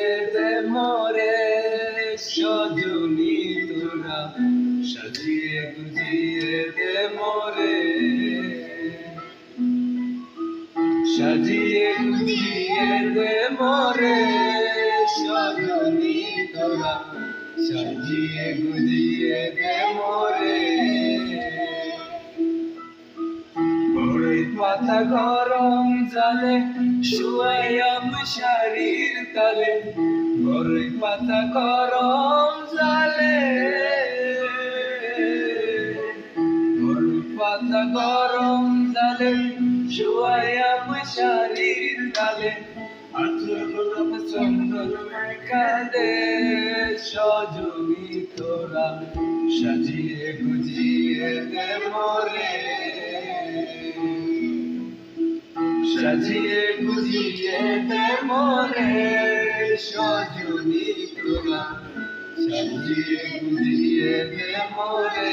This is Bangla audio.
এতে মোরে সজনী তোরা সাজিয়ে গুজিয়ে দে মোরে, সাজিয়ে গুজিয়ে দে মোরে সজনী তোরা সাজিয়ে গুজিয়ে দে মোরে। বড়ই পাতা গরম জালে শুয়াইয়া মশারির তালে, বড়ই পাতা গরম জালে, বড়ই পাতা গরম জালে শুয়াইয়া মশারির তালে, আঁচল গোলাপ চন্দন কাঁদে সজনী তোরা সাজিয়ে গুজিয়ে দে মোরে, সাজিয়ে গুজিয়ে দে মোরে সজনী তোরা সাজিয়ে গুজিয়ে দে মোরে।